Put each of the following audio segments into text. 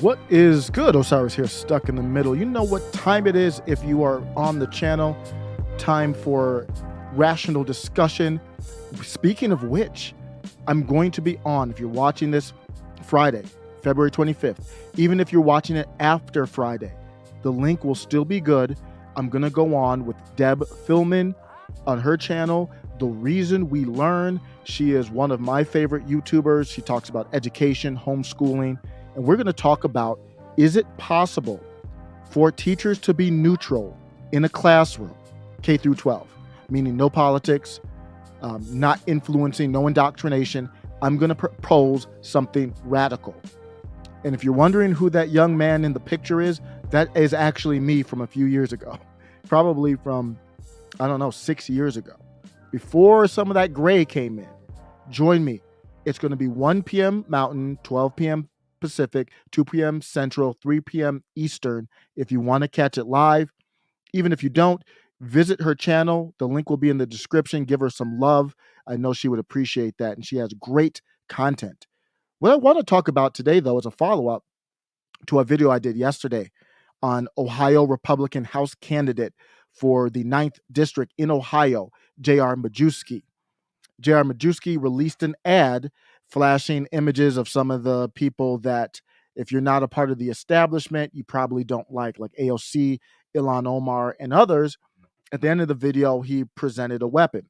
What is good? Osiris here, stuck in the middle. You know what time it is if you are on the channel. Time for rational discussion. Speaking of which, I'm going to be on, if you're watching this Friday, February 25th, even if you're watching it after Friday, the link will still be good. I'm going to go on with Deb Philman on her channel, The Reason We Learn. She is one of my favorite YouTubers. She talks about education, homeschooling, and we're going to talk about, is it possible for teachers to be neutral in a classroom, K through 12, meaning no politics, not influencing, no indoctrination. I'm going to propose something radical. And if you're wondering who that young man in the picture is, that is actually me from a few years ago, probably from, 6 years ago, before some of that gray came in. Join me. It's going to be 1 p.m. Mountain, 12 p.m. Pacific, 2 p.m. Central, 3 p.m. Eastern. If you want to catch it live, even if you don't, visit her channel. The link will be in the description. Give her some love. I know she would appreciate that. And she has great content. What I want to talk about today, though, is a follow-up to a video I did yesterday on Ohio Republican House candidate for the 9th District in Ohio, JR Majewski. JR Majewski released an ad flashing images of some of the people that, if you're not a part of the establishment, you probably don't like AOC, Ilhan Omar, and others. At the end of the video, he presented a weapon.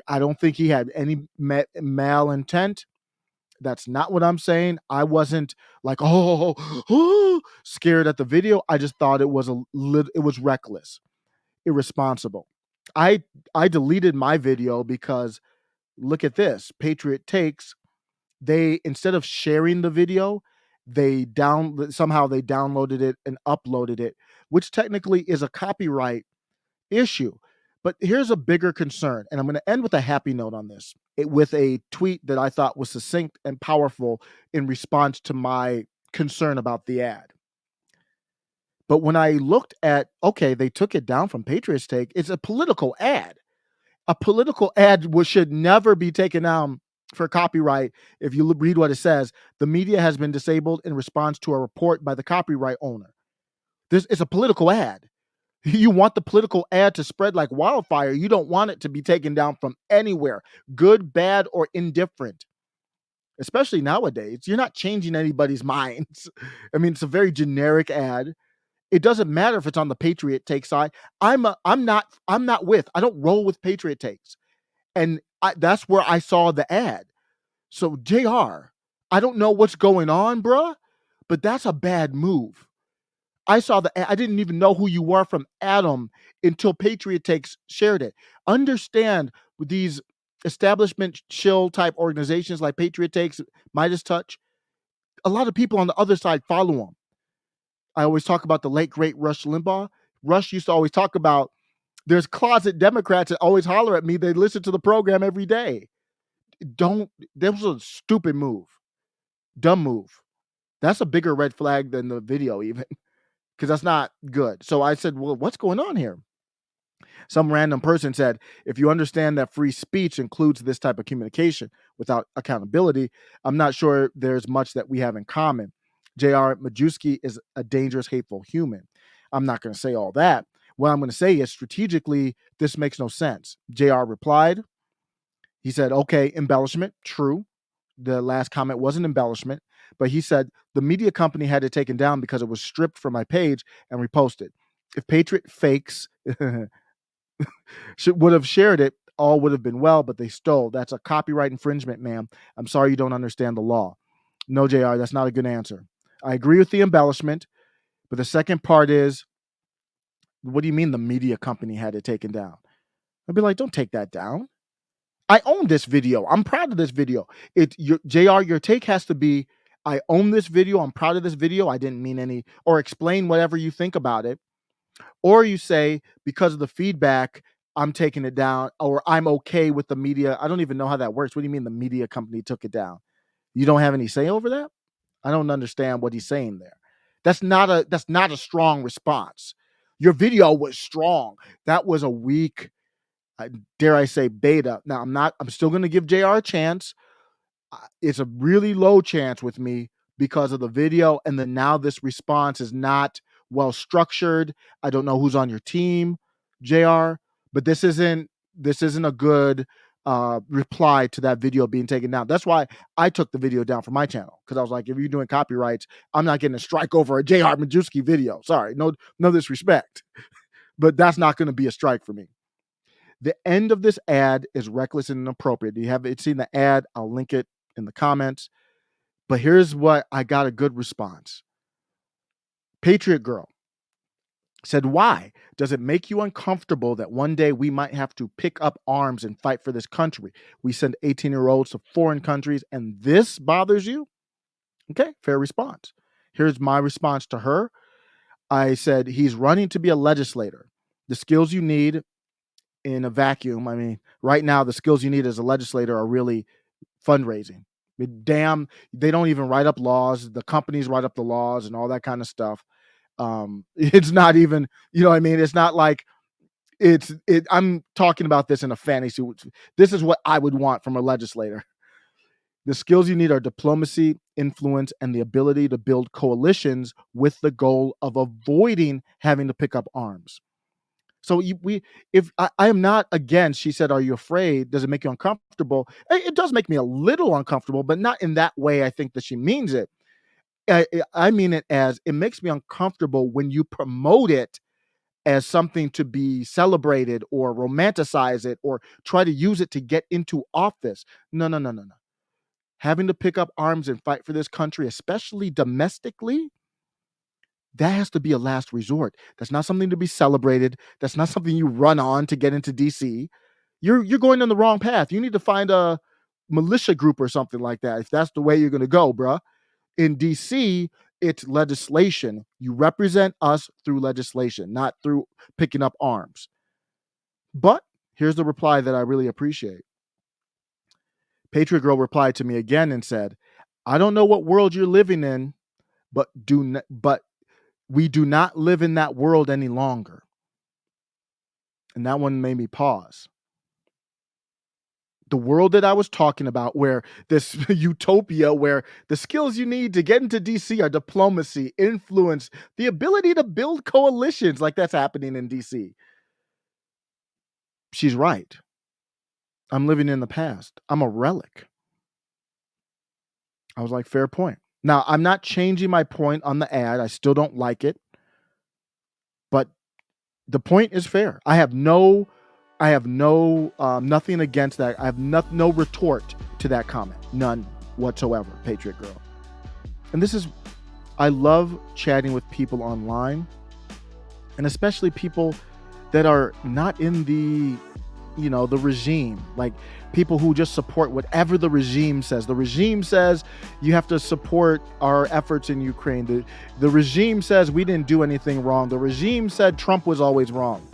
I don't think he had any malintent. That's not what I'm saying. I wasn't like, scared at the video. I just thought it was it was reckless, irresponsible. I deleted my video because look at this. Patriot Takes, they, instead of sharing the video, somehow they downloaded it and uploaded it, which technically is a copyright issue. But here's a bigger concern, and I'm going to end with a happy note on this, with a tweet that I thought was succinct and powerful in response to my concern about the ad. But when I looked at, okay, they took it down from Patriots Take, it's a political ad. A political ad should never be taken down for copyright. If you read what it says, the media has been disabled in response to a report by the copyright owner. This is a political ad. You want the political ad to spread like wildfire. You don't want it to be taken down from anywhere, good, bad, or indifferent. Especially nowadays, you're not changing anybody's minds. I mean, it's a very generic ad. It doesn't matter if it's on the Patriot Take side. I'm not with. I don't roll with Patriot Takes, and that's where I saw the ad. So JR, I don't know what's going on, bruh, but that's a bad move. I saw the ad. I didn't even know who you were from Adam until Patriot Takes shared it. Understand, with these establishment chill type organizations like Patriot Takes, Midas Touch, a lot of people on the other side follow them. I always talk about the late, great Rush Limbaugh. Rush used to always talk about, there's closet Democrats that always holler at me. They listen to the program every day. That was a stupid move. Dumb move. That's a bigger red flag than the video even, because that's not good. So I said, well, what's going on here? Some random person said, if you understand that free speech includes this type of communication without accountability, I'm not sure there's much that we have in common. JR Majewski is a dangerous, hateful human. I'm not going to say all that. What I'm going to say is, strategically, this makes no sense. JR replied. He said, okay, embellishment, true. The last comment was an embellishment, but he said the media company had it taken down because it was stripped from my page and reposted. If Patriot Fakes would have shared it, all would have been well, but they stole. That's a copyright infringement, ma'am. I'm sorry you don't understand the law. No, JR, that's not a good answer. I agree with the embellishment, but the second part is, what do you mean the media company had it taken down? I'd be like, don't take that down. I own this video. I'm proud of this video. JR, your take has to be, I own this video. I'm proud of this video. I didn't mean any, or explain whatever you think about it. Or you say, because of the feedback, I'm taking it down, or I'm okay with the media. I don't even know how that works. What do you mean the media company took it down? You don't have any say over that? I don't understand what he's saying there. That's not a strong response. Your video was strong. That was a weak, dare I say, beta. Now I'm still going to give JR a chance. It's a really low chance with me, because of the video, and then now this response is not well structured. I don't know who's on your team, JR, but this isn't a good reply to that video being taken down. That's why I took the video down from my channel, because I was like, if you're doing copyrights, I'm not getting a strike over a JR Majewski video. Sorry, no disrespect, but that's not going to be a strike for me. The end of this ad is reckless and inappropriate. You haven't seen the ad? I'll link it in the comments. But here's what I got a good response. Patriot Girl said, why does it make you uncomfortable that one day we might have to pick up arms and fight for this country? We send 18-year-olds to foreign countries and this bothers you? Okay, fair response. Here's my response to her. I said, he's running to be a legislator. The skills you need in a vacuum, I mean, right now, the skills you need as a legislator are really fundraising. Damn, they don't even write up laws. The companies write up the laws and all that kind of stuff. It's not even, you know what I mean? It's not like I'm talking about this in a fantasy. This is what I would want from a legislator. The skills you need are diplomacy, influence, and the ability to build coalitions with the goal of avoiding having to pick up arms. So I am not against, she said, are you afraid? Does it make you uncomfortable? It does make me a little uncomfortable, but not in that way I think that she means it. I mean it as it makes me uncomfortable when you promote it as something to be celebrated or romanticize it or try to use it to get into office. No. Having to pick up arms and fight for this country, especially domestically, that has to be a last resort. That's not something to be celebrated. That's not something you run on to get into DC. You're going on the wrong path. You need to find a militia group or something like that if that's the way you're going to go, bruh. In DC, it's legislation. You represent us through legislation, not through picking up arms. But here's the reply that I really appreciate. Patriot Girl replied to me again and said, I don't know what world you're living in, but we do not live in that world any longer. And that one made me pause. The world that I was talking about, where this utopia, where the skills you need to get into DC are diplomacy, influence, the ability to build coalitions, like that's happening in DC. She's right. I'm living in the past. I'm a relic. I was like, fair point. Now, I'm not changing my point on the ad. I still don't like it. But the point is fair. I have no nothing against that. I have no retort to that comment. None whatsoever, Patriot Girl. And I love chatting with people online, and especially people that are not in the regime, like people who just support whatever the regime says. The regime says you have to support our efforts in Ukraine. The regime says we didn't do anything wrong. The regime said Trump was always wrong.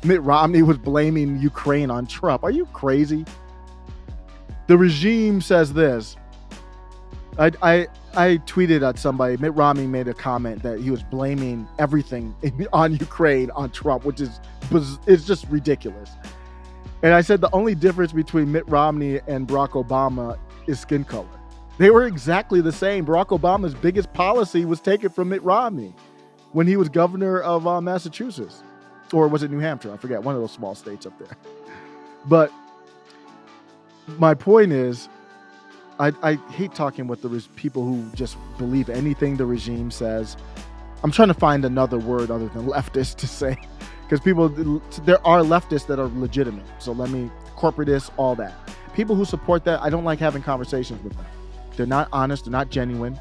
Mitt Romney was blaming Ukraine on Trump. Are you crazy? The regime says this. I tweeted at somebody. Mitt Romney made a comment that he was blaming everything on Ukraine on Trump, which is just ridiculous. And I said the only difference between Mitt Romney and Barack Obama is skin color. They were exactly the same. Barack Obama's biggest policy was taken from Mitt Romney when he was governor of Massachusetts. Or was it New Hampshire? I forget. One of those small states up there. But my point is, I hate talking with people who just believe anything the regime says. I'm trying to find another word other than leftist to say. Because there are leftists that are legitimate. So corporatists, all that. People who support that, I don't like having conversations with them. They're not honest. They're not genuine.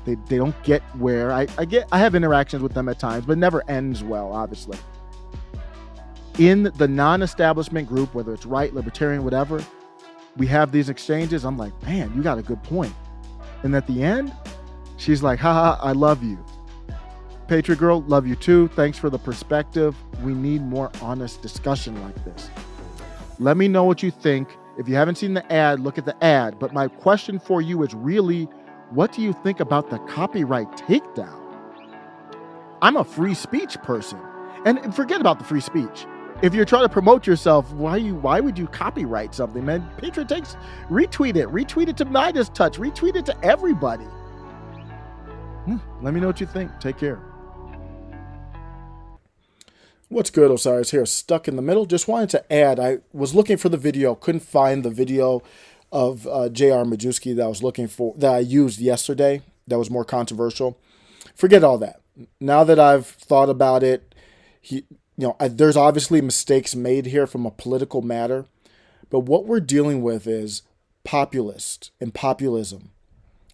They don't get where I have interactions with them at times, but it never ends well, obviously. In the non-establishment group, whether it's right, libertarian, whatever, we have these exchanges. I'm like, man, you got a good point. And at the end, she's like, haha, I love you. Patriot Girl, love you too. Thanks for the perspective. We need more honest discussion like this. Let me know what you think. If you haven't seen the ad, look at the ad. But my question for you is really, what do you think about the copyright takedown? I'm a free speech person. And forget about the free speech. If you're trying to promote yourself, why would you copyright something, man? Patriot Takes, retweet it to Midas Touch, retweet it to everybody. Let me know what you think. Take care. What's good, Osiris here, stuck in the middle. Just wanted to add, I was looking for the video, couldn't find the video of JR Majewski that I was looking for, that I used yesterday, that was more controversial. Forget all that. Now that I've thought about it, there's obviously mistakes made here from a political matter, but what we're dealing with is populist and populism.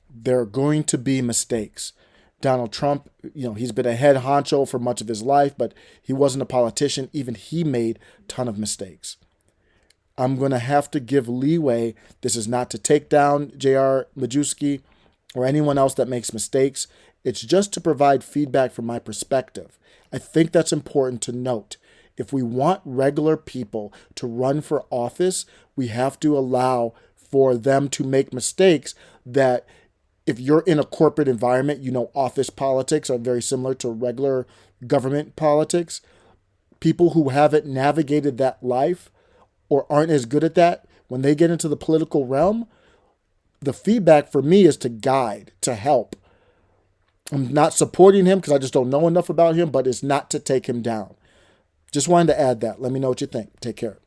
There are going to be mistakes. Donald Trump, he's been a head honcho for much of his life, but he wasn't a politician. Even he made a ton of mistakes. I'm going to have to give leeway. This is not to take down JR Majewski or anyone else that makes mistakes. It's just to provide feedback from my perspective. I think that's important to note. If we want regular people to run for office, we have to allow for them to make mistakes that, if you're in a corporate environment, office politics are very similar to regular government politics. People who haven't navigated that life or aren't as good at that, when they get into the political realm, the feedback for me is to guide, to help. I'm not supporting him because I just don't know enough about him, but it's not to take him down. Just wanted to add that. Let me know what you think. Take care.